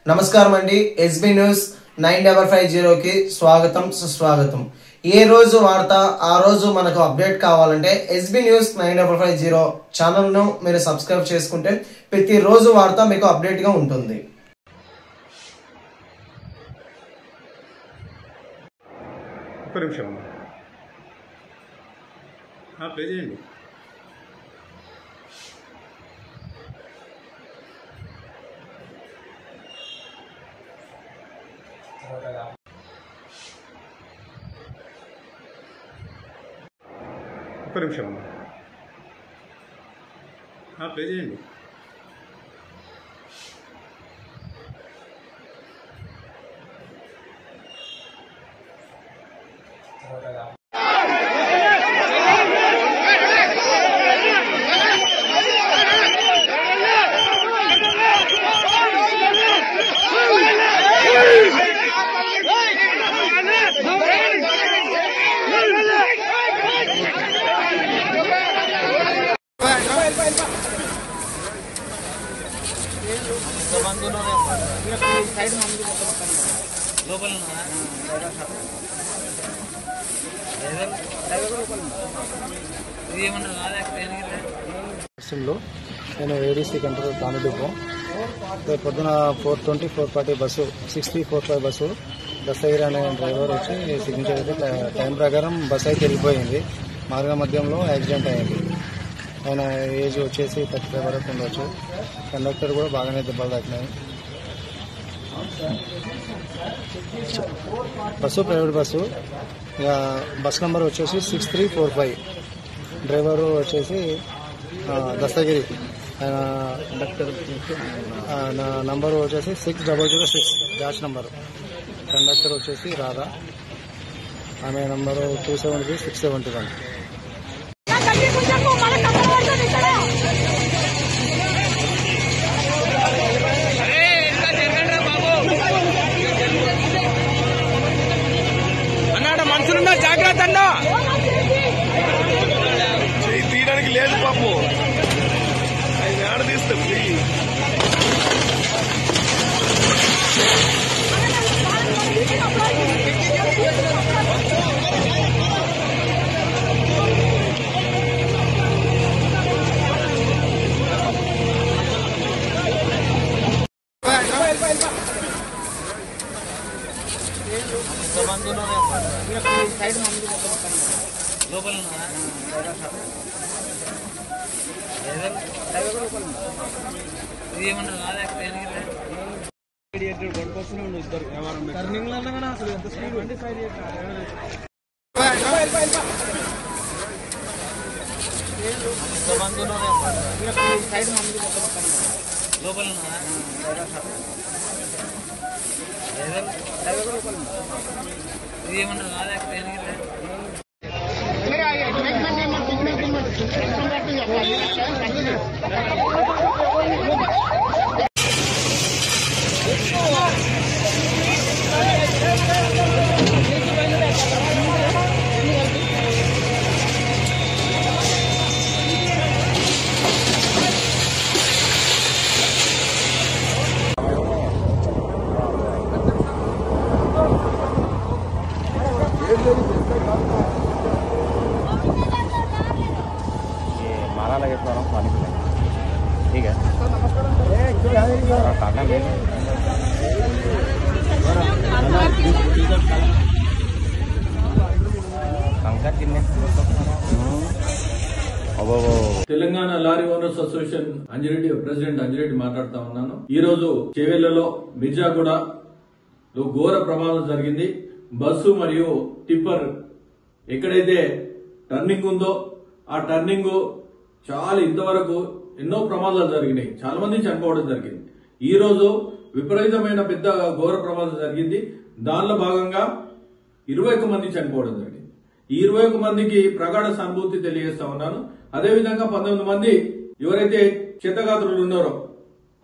నమస్కారం అండి. SB news 9550 కి స్వాగతం సుస్వాగతం. ఏ రోజు వార్త ఆ రోజు మనకు అప్డేట్ కావాలంటే ఎస్బీ న్యూస్ 9550 ఛానల్ ను మీరు సబ్స్క్రైబ్ చేసుకుంటే ప్రతి రోజు వార్త మీకు అప్డేట్ గా ఉంటుంది. ప్లే చేయండి. ఒక్క నిమిషం ప్లే చేయండి. నేను ఏడీసీ కంట్రోల్ తాను డిపో రేపు పొద్దున 4:20 4:40 బస్సు 6345 బస్సు దస్తగిరి అనే డ్రైవర్ వచ్చి సిగ్నేచర్ అయితే టైం ప్రకారం బస్సు అయితే వెళ్ళిపోయింది. మార్గ మధ్యంలో యాక్సిడెంట్ అయింది. ఆయన ఏజ్ వచ్చేసి 35 వరకు ఉండవచ్చు. కండక్టర్ కూడా బాగానే దెబ్బలు తాకినాయి. Bus private bus. ఇక బస్ నెంబర్ వచ్చేసి 6345. డ్రైవరు వచ్చేసి దస్తగిరి. ఆయన నంబర్ వచ్చేసి 6006 డాష్ నంబరు. కండక్టర్ వచ్చేసి రాధా. ఆమె నంబరు 273-671. అన్నాడు మనుషులున్నా జాగ్రత్త అన్నా. తీయడానికి లేదు పాపం. ఆయన ఆడ తీస్తాం. मारा लगे तो पानी पिलाएंगे. ठीक है. टाटा ले Telangana lorry owners association Anji Reddy president Anji Reddy మాట్లాడుతా ఉన్నాను. ఈ రోజు చేవెళ్లలో మిర్జాగూడలో ఘోర ప్రమాదం జరిగింది. బస్సు మరియు టిప్పర్ ఎక్కడైతే టర్నింగ్ ఉందో ఆ టర్నింగ్ చాలా ఇంతవరకు ఎన్నో ప్రమాదాలు జరిగినాయి. చాలా మంది చనిపోవడం జరిగింది. ఈ రోజు విపరీతమైన పెద్ద ఘోర ప్రమాదం జరిగింది. దానిలో భాగంగా 21 మంది చనిపోవడం జరిగింది. ఈ 21 మందికి ప్రగాఢ సానుభూతి తెలియజేస్తా ఉన్నాను. అదేవిధంగా 19 మంది ఎవరైతే చేతగాత్రులు ఉన్నారో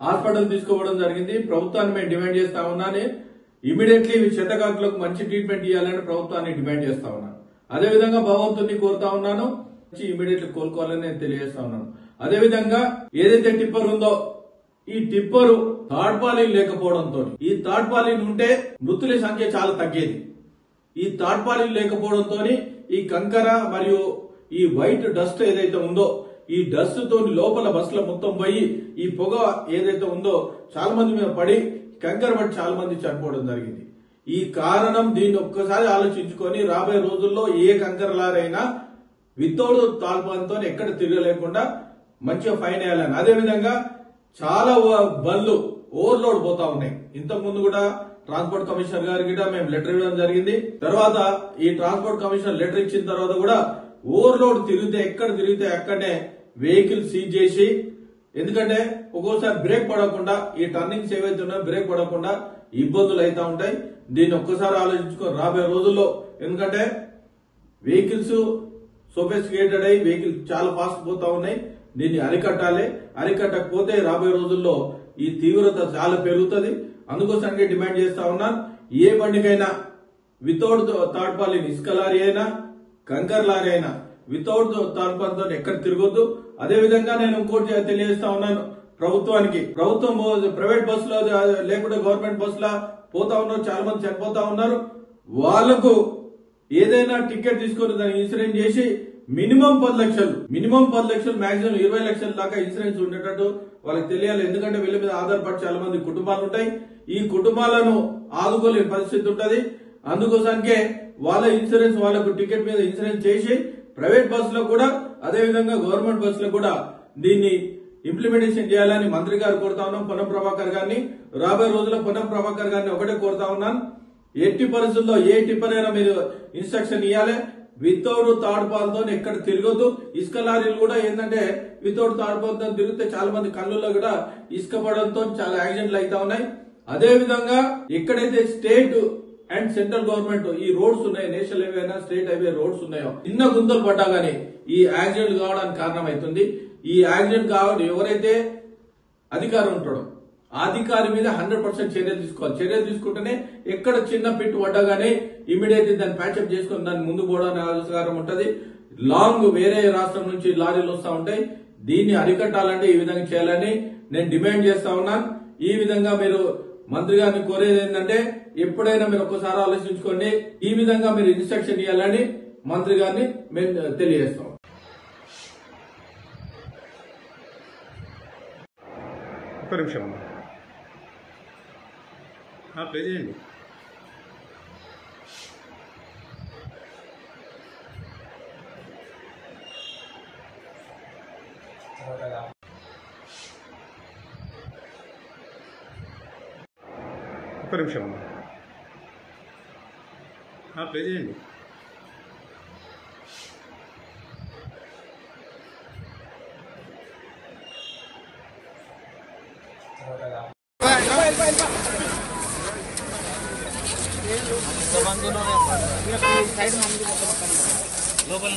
హాస్పిటల్ తీసుకోవడం జరిగింది. ప్రభుత్వాన్ని మేము డిమాండ్ చేస్తా ఉన్నాను. ఇమీడియట్లీ చేతగాత్రులకు మంచి ట్రీట్మెంట్ ఇవ్వాలని ప్రభుత్వాన్ని డిమాండ్ చేస్తా ఉన్నాను. అదేవిధంగా భగవంతుని కోరుతా ఉన్నాను, ఇమీడియట్లీ కోలుకోవాలని నేను తెలియజేస్తా ఉన్నాను. అదేవిధంగా ఏదైతే టిప్పర్ ఉందో ఈ టిప్పరు తాడ్పాలీలు లేకపోవడంతో, ఈ తాడ్పాలీలు ఉంటే మృతుల సంఖ్య చాలా తగ్గేది. ఈ తాడ్పాలీలు లేకపోవడంతో ఈ కంకర మరియు ఈ వైట్ డస్ట్ ఏదైతే ఉందో, ఈ డస్ట్ తోని లోపల బస్సులో మొత్తం పోయి ఈ పొగ ఏదైతే ఉందో చాలా మంది మీద పడి కంకర పడి చాలా మంది చనిపోవడం జరిగింది. ఈ కారణం దీన్ని ఒక్కసారి ఆలోచించుకొని రాబోయే రోజుల్లో ఏ కంకర లారైనా వితౌట్ తాల్పాలతో ఎక్కడ తిరగలేకుండా మంచిగా ఫైన్ వేయాలని. అదేవిధంగా చాలా బండ్లు ఓవర్లోడ్ పోతా ఉన్నాయి. ఇంతకు ముందు కూడా ట్రాన్స్పోర్ట్ కమిషనర్ గారికి మేము లెటర్ ఇవ్వడం జరిగింది. తర్వాత ఈ ట్రాన్స్పోర్ట్ కమిషనర్ లెటర్ ఇచ్చిన తర్వాత కూడా ఓవర్లోడ్ తిరిగితే ఎక్కడ తిరిగితే అక్కడనే వెహికల్ సీజ్ చేసి, ఎందుకంటే ఒక్కోసారి బ్రేక్ పడకుండా ఈ టర్నింగ్స్ ఏవైతే ఉన్నాయో బ్రేక్ పడకుండా ఇబ్బందులు అవుతా ఉంటాయి. దీన్ని ఒక్కసారి ఆలోచించుకొని రాబోయే రోజుల్లో, ఎందుకంటే వెహికల్స్ సోఫిస్టికేటెడ్ అయ్యి వెహికల్స్ చాలా ఫాస్ట్ పోతా ఉన్నాయి. దీన్ని అరికట్టాలి. అరికట్టకపోతే రాబోయే రోజుల్లో ఈ తీవ్రత చాలా పెరుగుతుంది. అందుకోసానికి డిమాండ్ చేస్తా ఉన్నాను, ఏ బండికైనా వితౌట్ తాడ్పాలిన్ ఇసుక లారీ అయినా కంకర్ లారీ అయినా వితౌట్ తాడ్పాలితో ఎక్కడ తిరగొద్దు. అదేవిధంగా నేను ఇంకోటి తెలియజేస్తా ఉన్నాను ప్రభుత్వానికి, ప్రభుత్వం ప్రైవేట్ బస్సులో లేకుంటే గవర్నమెంట్ బస్సులో పోతా ఉన్నారు, చాలా మంది చనిపోతా ఉన్నారు. వాళ్లకు ఏదైనా టికెట్ తీసుకొని దాన్ని ఇన్సూరెన్స్ చేసి మినిమం 10 లక్షలు మాక్సిమం 20 లక్షల దాకా ఇన్సూరెన్స్ ఉండేటట్టు వాళ్ళకి తెలియాలి. ఎందుకంటే వీళ్ళ మీద ఆధారపడి చాలా మంది కుటుంబాలు ఉంటాయి. ఈ కుటుంబాలను ఆదుకోలేని పరిస్థితి ఉంటది. అందుకోసానికే వాళ్ళ ఇన్సూరెన్స్, వాళ్ళకు టికెట్ మీద ఇన్సూరెన్స్ చేసి ప్రైవేట్ బస్సులో కూడా అదేవిధంగా గవర్నమెంట్ బస్సులో కూడా దీన్ని ఇంప్లిమెంటేషన్ చేయాలని మంత్రి గారు కోరుతా ఉన్నాం, పొన్నం ప్రభాకర్ గారిని. రాబోయే రోజుల్లో పొన్నం ప్రభాకర్ గారిని ఒకటే కోరుతా ఉన్నాను, ఎట్టి పరిస్థితుల్లో ఏ టిప్పర్ అయినా మీరు ఇన్స్ట్రక్షన్ ఇవ్వాలి, వితౌట్ తాడ్పాలతో ఎక్కడ తిరగొద్దు. ఇసుక లారీలు కూడా ఏంటంటే వితౌట్ తాడ్పాలతో తిరిగితే చాలా మంది కళ్ళల్లో కూడా ఇసుక పడడంతో చాలా యాక్సిడెంట్లు అవుతా ఉన్నాయి. అదే విధంగా ఎక్కడైతే స్టేట్ అండ్ సెంట్రల్ గవర్నమెంట్ ఈ రోడ్స్ ఉన్నాయి, నేషనల్ హైవే అయినా స్టేట్ హైవే రోడ్స్ ఉన్నాయో, చిన్న గుంతలు పడ్డా గానీ ఈ యాక్సిడెంట్ కావడానికి కారణం అవుతుంది. ఈ యాక్సిడెంట్ కావడం ఎవరైతే అధికారం ఉంటాడో ఆ అధికారి మీద 100% చర్యలు తీసుకోవాలి. చర్యలు తీసుకుంటేనే ఎక్కడ చిన్న పిట్టు పడ్డగానే ఇమీడియట్లీ దాన్ని ప్యాచప్ చేసుకుని దాన్ని ముందు పోవడానికి ఆస్కారం ఉంటది. లాంగ్ వేరే రాష్ట్రం నుంచి లారీలు వస్తా ఉంటాయి. దీన్ని అరికట్టాలంటే ఈ విధంగా చేయాలని నేను డిమాండ్ చేస్తా ఉన్నాను. ఈ విధంగా మీరు మంత్రి గారిని కోరేది ఏంటంటే ఎప్పుడైనా మీరు ఒక్కసారి ఆలోచించుకోండి, ఈ విధంగా మీరు ఇన్స్ట్రక్షన్ ఇవ్వాలని మంత్రి గారిని మేము తెలియజేస్తాం. ఒక్క నిమిషం ప్లే చేయండి. ఒక్క నిమిషం ప్లే చేయండి. లోపల